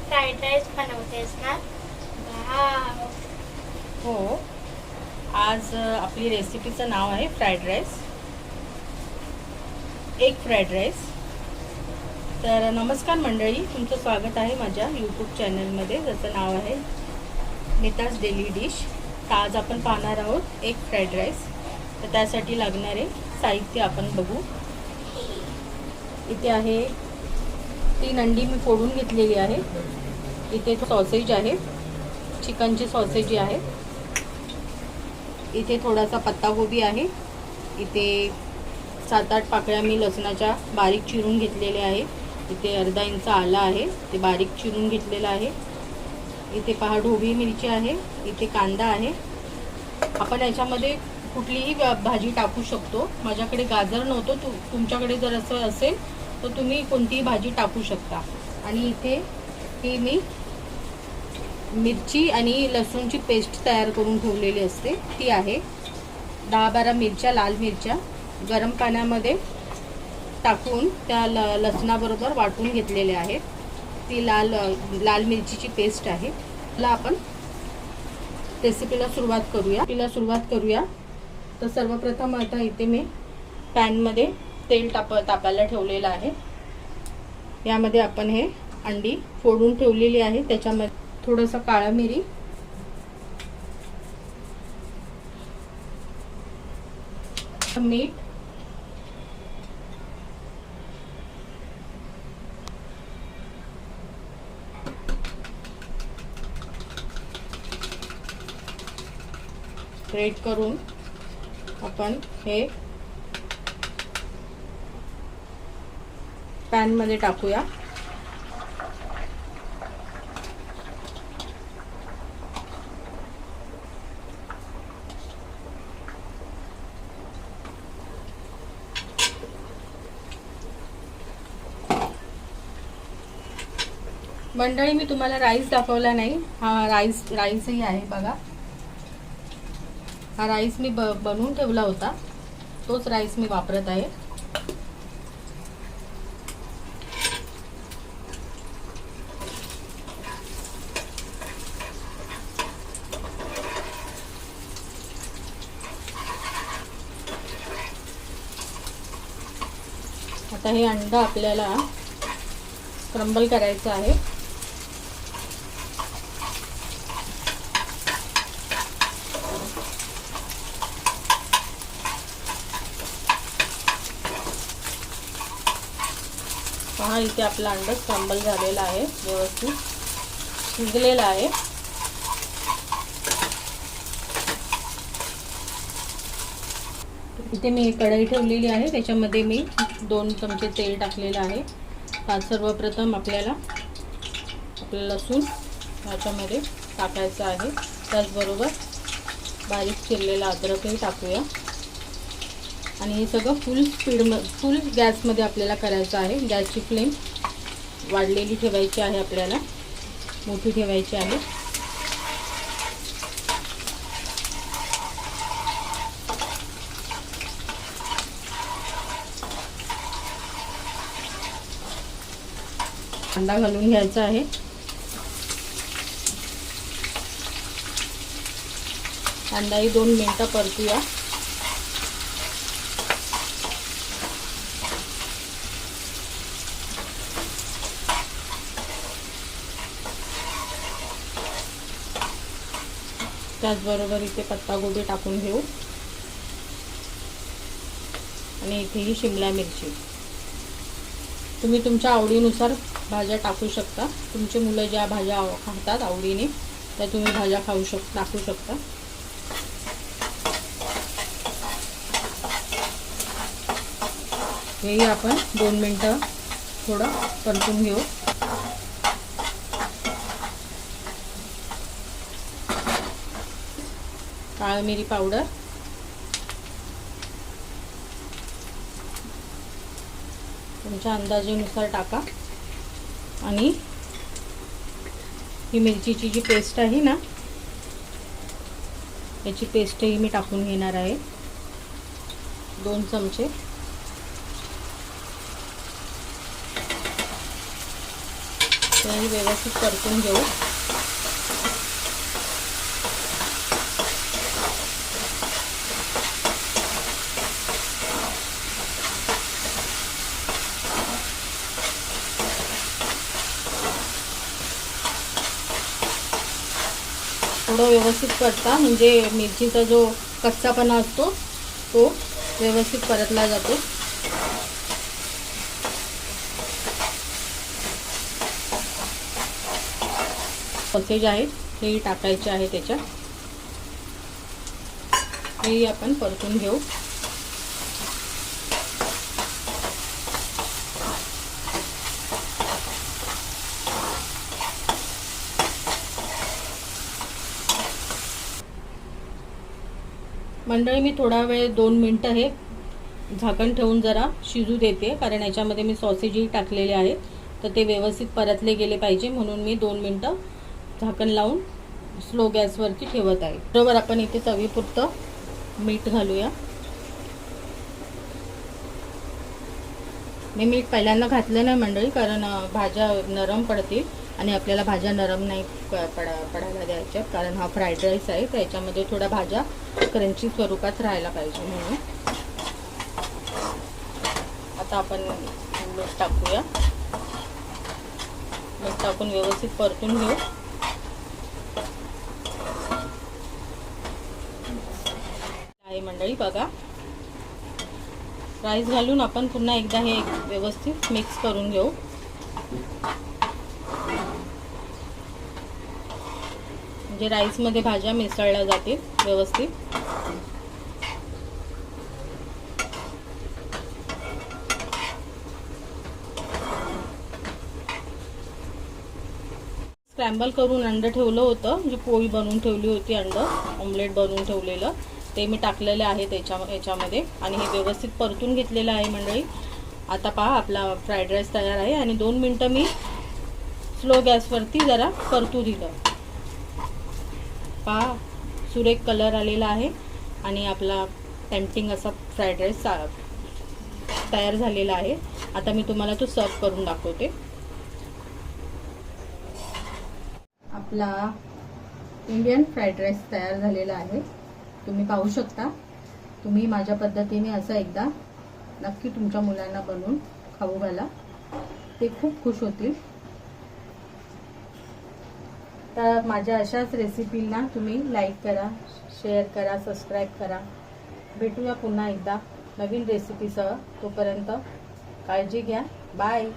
Fried rice बनवतेस ना? Wow. हो, आज आपली रेसिपीचं नाव आहे fried rice, egg fried rice. तर नमस्कार मंडळी, तुमचं स्वागत आहे माझ्या यूट्यूब चॅनलमध्ये, ज्याचं नाव आहे नीताज डेली डिश. तर आज आपण पाहणार आहोत एग फ्राईड राईस. तर त्यासाठी लागणारे साहित्य आपण बघू. इथे आहे 3 अंडी मी फोडून घेतलेली आहे. इथे सॉसेज आहे, चिकनचे सॉसेज आहे. इथे थोडासा पत्तागोबी आहे. इथे 7-8 पाकळ्या मी लसणाच्या बारीक चिरून घेतलेल्या आहे. इथे अर्धा इंच आला आहे, ते बारीक चिरून घेतलेला आहे. इथे पहा ढोबळी मिरची आहे. इथे कांदा आहे. आपण याच्यामध्ये कुठलीही भाजी टाकू शकतो. माझ्याकडे गाजर नव्हतं, तुमच्याकडे जर असं असेल तर तुम्ही कोणतीही भाजी टाकू शकता. आणि इथे ही मी मिरची आणि लसूणची पेस्ट तयार करून ठेवलेली असते, ती आहे. 10-12 मिरच्या, लाल मिरच्या गरम पाण्यामध्ये टाकून त्या लसणाबरोबर वाटून घेतलेल्या आहेत. ती लाल मिरचीची पेस्ट आहे. मला आपण रेसिपीला सुरुवात करूया. तर सर्वप्रथम आता इथे मी पॅनमध्ये तेल तापायला ठेवलेलं आहे. यामध्ये आपण हे अंडी फोडून ठेवलेली आहे, त्याच्यामध्ये थोडंसं काळा मिरी, मीठ, ग्रेट करून आपण हे पॅन मध्ये टाकूया. मंडळी, मी तुम्हाला राईस दाखवला नाही. हा राईसही आहे बघा. हा राईस मी बनवून ठेवला होता, तोच राईस मी वापरत आहे. आता हे अंड आपल्याला क्रम्बल करायचं आहे. पहा, इथे आपला अंड क्रम्बल झालेला आहे, व्यवस्थित शिजलेला आहे. इथे मी कढई ठेवलेली आहे, त्याच्यामध्ये मी 2 चमचे तेल टाकलेलं आहे. सर्वप्रथम आपल्याला आपलं लसूण याच्यामध्ये टाकायचं आहे. त्याचबरोबर बारीक चिरलेला अद्रकही टाकूया. आणि हे सगळं फुल गॅसमध्ये आपल्याला करायचं आहे. गॅसची फ्लेम वाढलेली ठेवायची आहे, आपल्याला मोठी ठेवायची आहे. कांदा घालून घ्यायचा आहे. कांदाही 2 मिनिटं परतूया. त्याचबरोबर इथे पत्तागोबी टाकून घेऊ आणि इथे ही शिमला मिरची. तुम्ही तुमच्या आवडीनुसार भाज्या टाकू शकता. तुमचे मुलं ज्या भाज्या खातात आवडीने त्या तुम्ही भाज्या टाकू शकता. हेही आपण 2 मिनिटं थोडं परतून घेऊ. काळी मिरी पावडर, तुमच्या अंदाजानुसार टाका. आणि ही मिरचीची जी पेस्ट आहे ना, याची पेस्टही मी टाकून घेणार आहे, 2 चमचे. हे व्यवस्थित परतून घेऊ. थोडं व्यवस्थित परता म्हणजे मिरचीचा जो कच्चापणा असतो तो व्यवस्थित परतला जातो. सॉसेज आहेत हे टाकायचे आहे त्याच्यात. हे आपण परतून घेऊ. मंडळी मी थोडा वेळ 2 मिनटं हे झाकण ठेवून जरा शिजू देते, कारण याच्यामध्ये मी सॉसेजही टाकलेले आहेत तर ते व्यवस्थित परतले गेले पाहिजे, म्हणून मी 2 मिनटं झाकण लावून स्लो गॅसवरती ठेवत आहे. बरोबर आपण इथे चवीपुरतं मीठ घालूया. मी मीठ पहिल्यांदा घातलं नाही मंडळी, कारण भाज्या नरम पडतील आणि आपल्याला भाज्या नरम नाही पडायला द्यायच्या, कारण हा फ्राईड राईस आहे तर याच्यामध्ये थोड्या भाज्या क्रंची स्वरूपात राहायला पाहिजे म्हणून. आता आपण मीठ टाकूया. मीठ टाकून व्यवस्थित परतून घेऊ. आहे मंडळी बघा, राईस घालून आपण पुन्हा एकदा हे व्यवस्थित मिक्स करून घेऊ. म्हणजे राईसमध्ये भाज्या मिसळल्या जातील व्यवस्थित. स्क्रॅम्बल करून अंडं ठेवलं होतं, म्हणजे पोळी बनवून ठेवली होती, अंडं ऑमलेट बनवून ठेवलेलं ते मी टाकलेलं आहे याच्यामध्ये आणि हे व्यवस्थित परतून घेतलेलं आहे मंडळी. आता पहा आपला फ्राईड राईस तयार आहे आणि 2 मिनटं मी स्लो गॅसवरती जरा परतू दिलं. पहा सुरेख कलर आलेला आहे आणि आपला टेम्पटिंग असा फ्राईड राईस तयार झालेला आहे. आता मी तुम्हाला तो सर्व करून दाखवते. आपला इंडियन फ्राईड राईस तयार झालेला आहे. तुम्ही पाहू शकता. तुम्ही माझ्या पद्धतीने असं एकदा नक्की तुमच्या मुलांना बनवून खाऊ घाला, ते खूप खुश होतील. तर माझ्या अशाच रेसिपींना तुम्ही लाईक करा, शेअर करा, सबस्क्राईब करा. भेटूया पुन्हा एकदा नवीन रेसिपीसह. तोपर्यंत काळजी घ्या. बाय.